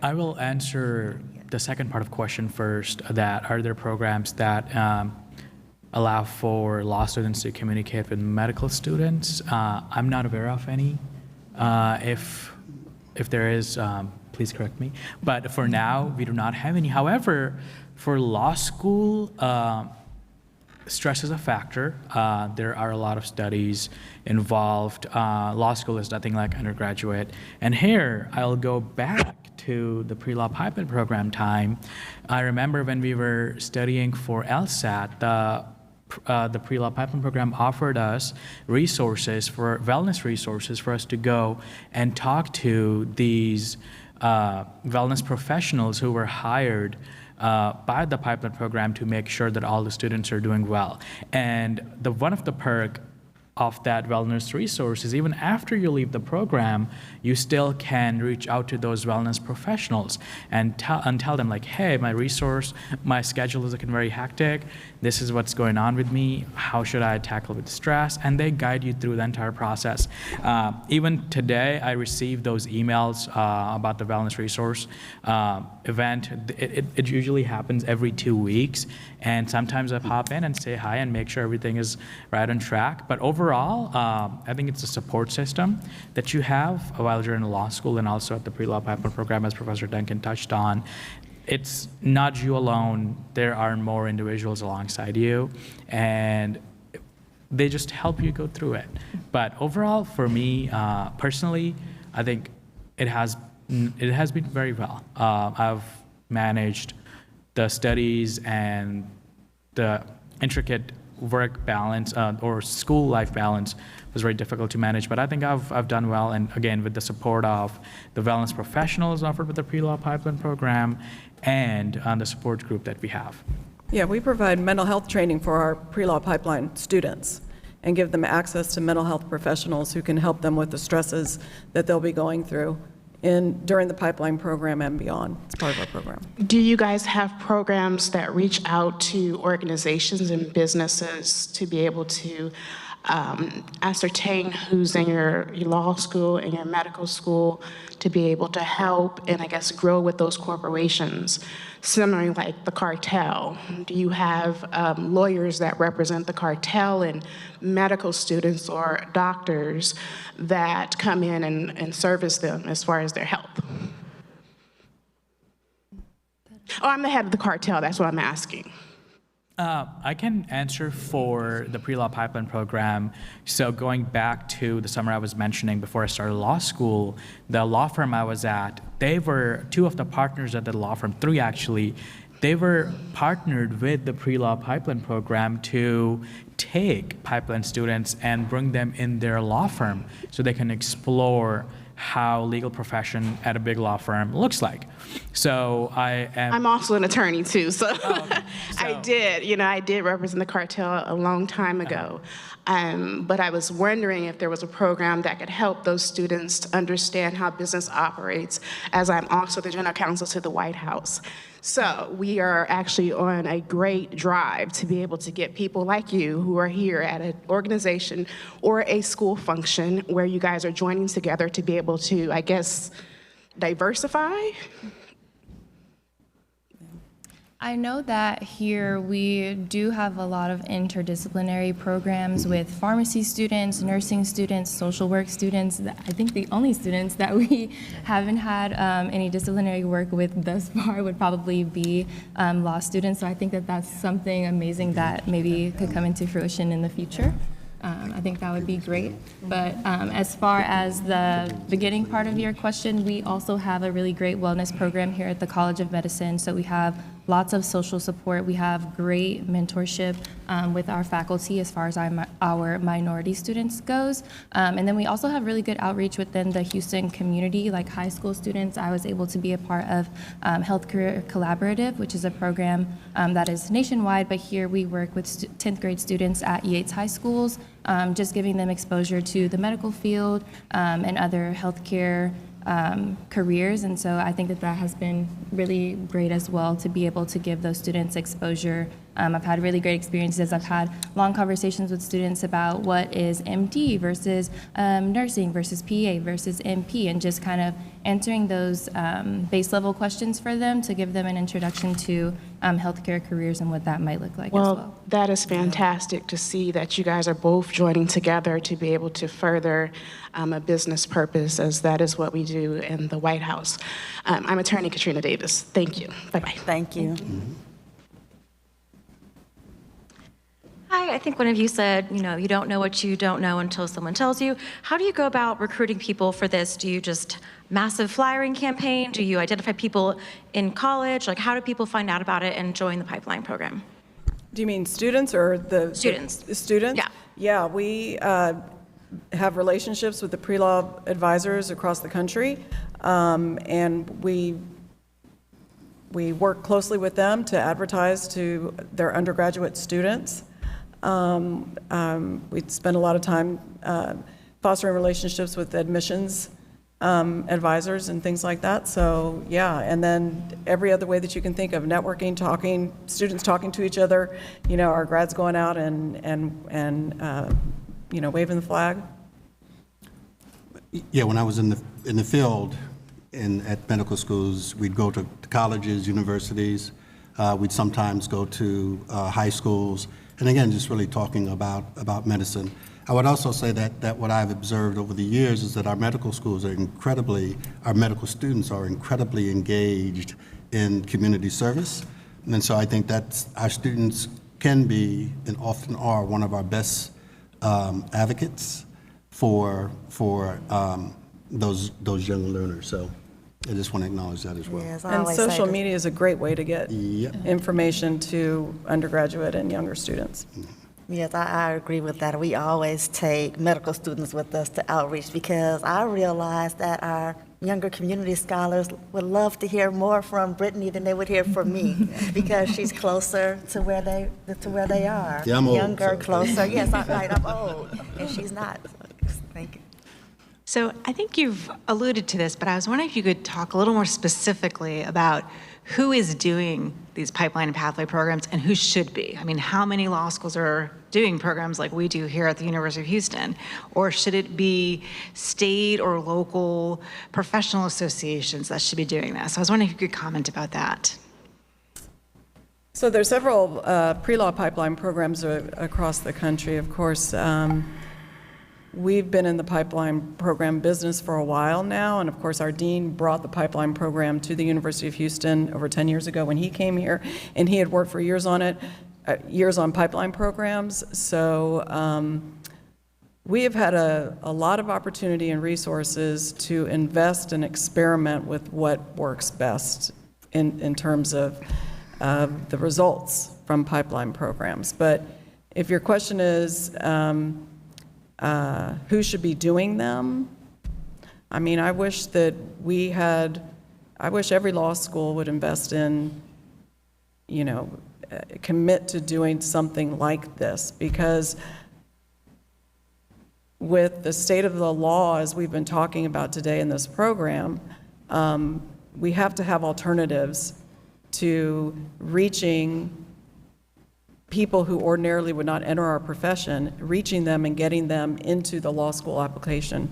I will answer the second part of the question first, that are there programs that allow for law students to communicate with medical students? I'm not aware of any. If there is, please correct me. But for now, we do not have any. However, for law school, stress is a factor. There are a lot of studies involved. Law school is nothing like undergraduate. And here, I'll go back to the pre-law pipeline program time. I remember when we were studying for LSAT, the pre-law pipeline program offered us wellness resources for us to go and talk to these wellness professionals who were hired by the pipeline program to make sure that all the students are doing well. And one of the perk of that wellness resource is even after you leave the program, you still can reach out to those wellness professionals and tell them like, hey, my schedule is looking very hectic. This is what's going on with me. How should I tackle with stress? And they guide you through the entire process. Even today, I received those emails about the wellness resource event. It usually happens every 2 weeks. And sometimes I pop in and say hi and make sure everything is right on track. But overall, I think it's a support system that you have while you're in law school and also at the pre-law pipeline program, as Professor Duncan touched on. It's not you alone. There are more individuals alongside you, and they just help you go through it. But overall, for me personally, I think it has been very well. I've managed the studies and the intricate work balance or school life balance was very difficult to manage, but I think I've done well. And again, with the support of the wellness professionals offered with the pre-law pipeline program and the support group that we have. Yeah, we provide mental health training for our pre-law pipeline students and give them access to mental health professionals who can help them with the stresses that they'll be going through during the pipeline program and beyond. It's part of our program. Do you guys have programs that reach out to organizations and businesses to be able to ascertain who's in your law school and your medical school to be able to help and I guess grow with those corporations, similarly like the cartel? Do you have lawyers that represent the cartel and medical students or doctors that come in and service them as far as their health? Oh, I'm the head of the cartel, that's what I'm asking. I can answer for the pre-law pipeline program. So going back to the summer I was mentioning before I started law school, the law firm I was at, they were two of the partners at the law firm, three actually, they were partnered with the pre-law pipeline program to take pipeline students and bring them in their law firm so they can explore how legal profession at a big law firm looks like. So I'm also an attorney too, so, okay. I did represent the cartel a long time ago. But I was wondering if there was a program that could help those students to understand how business operates, as I'm also the general counsel to the White House. So we are actually on a great drive to be able to get people like you who are here at an organization or a school function where you guys are joining together to be able to, I guess, diversify. I know that here we do have a lot of interdisciplinary programs with pharmacy students, nursing students, social work students. I think the only students that we haven't had any disciplinary work with thus far would probably be law students. So I think that that's something amazing that maybe could come into fruition in the future. I think that would be great. But as far as the beginning part of your question, we also have a really great wellness program here at the College of Medicine. So we have lots of social support. We have great mentorship with our faculty as far as our minority students goes. And then we also have really good outreach within the Houston community, like high school students. I was able to be a part of Health Career Collaborative, which is a program that is nationwide, but here we work with 10th grade students at Yates High Schools, just giving them exposure to the medical field and other healthcare careers. And so I think that that has been really great as well to be able to give those students exposure. I've had really great experiences. I've had long conversations with students about what is MD versus nursing versus PA versus MP, and just kind of answering those base level questions for them to give them an introduction to healthcare careers and what that might look like as well. That is fantastic to see that you guys are both joining together to be able to further a business purpose, as that is what we do in the White House. I'm attorney Katrina Davis. Thank you. Bye-bye. Thank you. Hi, I think one of you said, you don't know what you don't know until someone tells you. How do you go about recruiting people for this? Do you just massive flyering campaign? Do you identify people in college? Like, how do people find out about it and join the pipeline program? Do you mean students or the Students. The students? Yeah. Yeah, we have relationships with the pre-law advisors across the country, and we work closely with them to advertise to their undergraduate students. We spend a lot of time fostering relationships with admissions advisors and things like that. So yeah, and then every other way that you can think of: networking, talking, students talking to each other. Our grads going out and waving the flag. Yeah, when I was in the field at medical schools, we'd go to colleges, universities. We'd sometimes go to high schools. And again, just really talking about medicine. I would also say that what I've observed over the years is that our medical schools our medical students are incredibly engaged in community service. And so I think that our students can be and often are one of our best advocates for those young learners. So I just want to acknowledge that as well. Yes, I And always say social this. media is a great way to get information to undergraduate and younger students. Yes, I agree with that. We always take medical students with us to outreach because I realize that our younger community scholars would love to hear more from Brittany than they would hear from me, because she's closer to where they are. Yeah, I'm old, Younger, so- closer. Yes, I'm old, and she's not. Thank you. So I think you've alluded to this, but I was wondering if you could talk a little more specifically about who is doing these pipeline and pathway programs and who should be. I mean, how many law schools are doing programs like we do here at the University of Houston? Or should it be state or local professional associations that should be doing this? So I was wondering if you could comment about that. So there's several pre-law pipeline programs across the country. Of course, we've been in the pipeline program business for a while now, and of course our dean brought the pipeline program to the University of Houston over 10 years ago when he came here, and he had worked for years on it, years on pipeline programs. So we have had a lot of opportunity and resources to invest and experiment with what works best in terms of the results from pipeline programs. But if your question is, who should be doing them? I mean, I wish that I wish every law school would invest in, commit to doing something like this, because with the state of the law, as we've been talking about today in this program, we have to have alternatives to reaching people who ordinarily would not enter our profession, reaching them and getting them into the law school applicant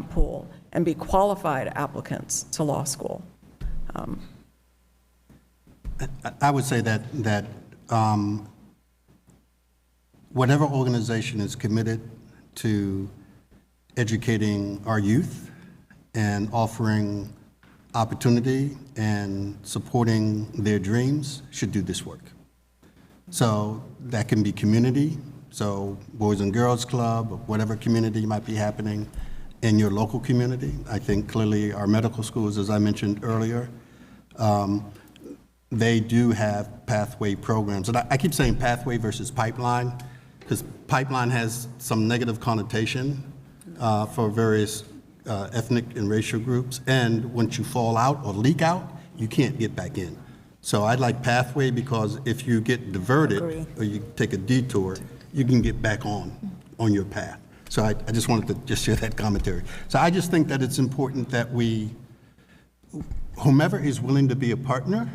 pool and be qualified applicants to law school. I would say that whatever organization is committed to educating our youth and offering opportunity and supporting their dreams should do this work. So that can be community, so Boys and Girls Club, or whatever community might be happening in your local community. I think clearly our medical schools, as I mentioned earlier, they do have pathway programs. And I keep saying pathway versus pipeline, because pipeline has some negative connotation for various ethnic and racial groups. And once you fall out or leak out, you can't get back in. So I'd like pathway, because if you get diverted or you take a detour, you can get back on your path. So I just wanted to just share that commentary. So I just think that it's important that whomever is willing to be a partner,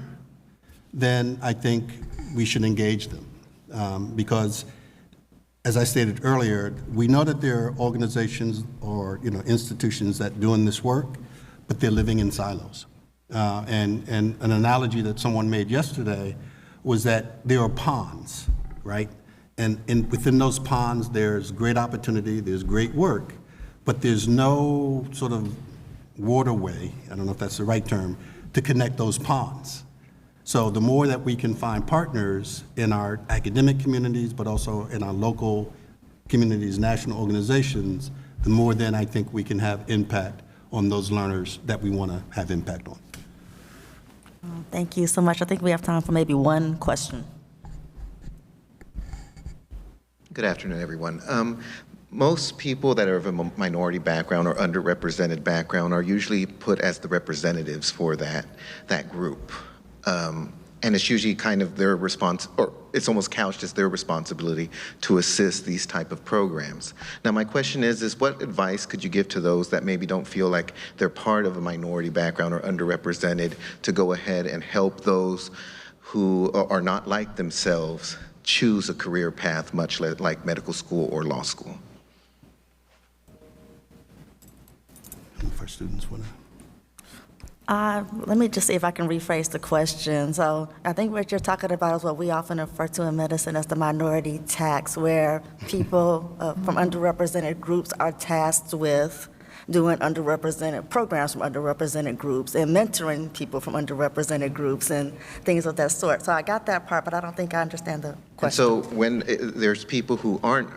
then I think we should engage them. Because as I stated earlier, we know that there are organizations or institutions that doing this work, but they're living in silos. And an analogy that someone made yesterday was that there are ponds, right? And within those ponds, there's great opportunity, there's great work, but there's no sort of waterway, I don't know if that's the right term, to connect those ponds. So the more that we can find partners in our academic communities, but also in our local communities, national organizations, the more then I think we can have impact on those learners that we want to have impact on. Thank you so much. I think we have time for maybe one question. Good afternoon, everyone. Most people that are of a minority background or underrepresented background are usually put as the representatives for that group. And it's usually kind of their response, or it's almost couched as their responsibility to assist these type of programs. Now, my question is what advice could you give to those that maybe don't feel like they're part of a minority background or underrepresented to go ahead and help those who are not like themselves choose a career path much like medical school or law school? If our students want to. Let me just see if I can rephrase the question. So I think what you're talking about is what we often refer to in medicine as the minority tax, where people from underrepresented groups are tasked with doing underrepresented programs from underrepresented groups and mentoring people from underrepresented groups and things of that sort. So I got that part, but I don't think I understand the question. And so when there's people who aren't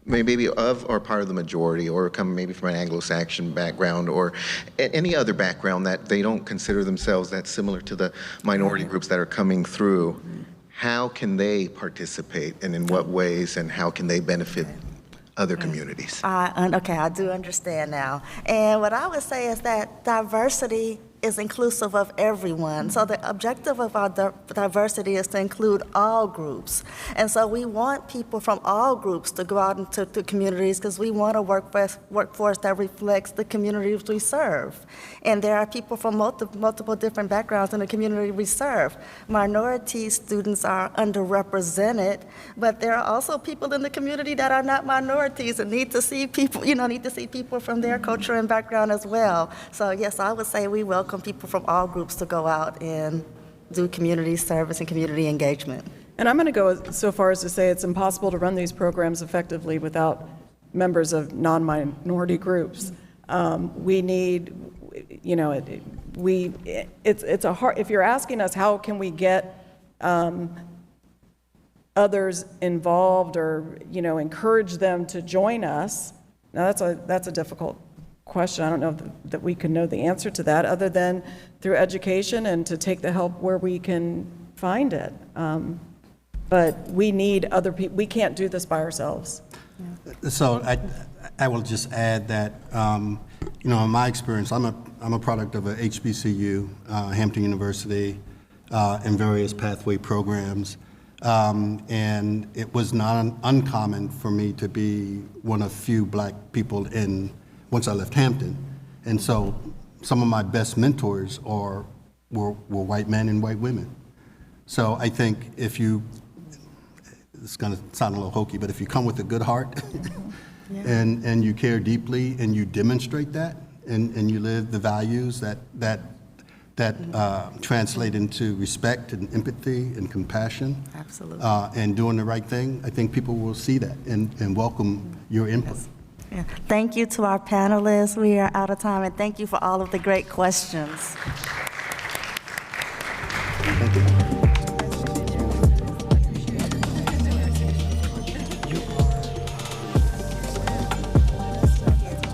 maybe of or part of the majority, or come maybe from an Anglo-Saxon background or any other background that they don't consider themselves that similar to the minority groups that are coming through, how can they participate and in what ways, and how can they benefit other communities. Okay, I do understand now. And what I would say is that diversity is inclusive of everyone. So the objective of our diversity is to include all groups. And so we want people from all groups to go out into the communities because we want a workforce that reflects the communities we serve. And there are people from multiple different backgrounds in the community we serve. Minority students are underrepresented, but there are also people in the community that are not minorities and need to see people from their culture and background as well. So yes, I would say we welcome people from all groups to go out and do community service and community engagement. And I'm going to go so far as to say it's impossible to run these programs effectively without members of non-minority groups. We need, it's a hard, if you're asking us how can we get others involved or, encourage them to join us, now that's a difficult question. I don't know that we can know the answer to that other than through education and to take the help where we can find it. But we need other people. We can't do this by ourselves. So I will just add that, in my experience, I'm a product of a HBCU, Hampton University, and various pathway programs. And it was not uncommon for me to be one of few black people once I left Hampton. And so some of my best mentors were white men and white women. So I think it's gonna sound a little hokey, but if you come with a good heart and you care deeply and you demonstrate that and you live the values that translate into respect and empathy and compassion. Absolutely. And doing the right thing, I think people will see that and welcome your input. Yes. Yeah. Thank you to our panelists. We are out of time, and thank you for all of the great questions.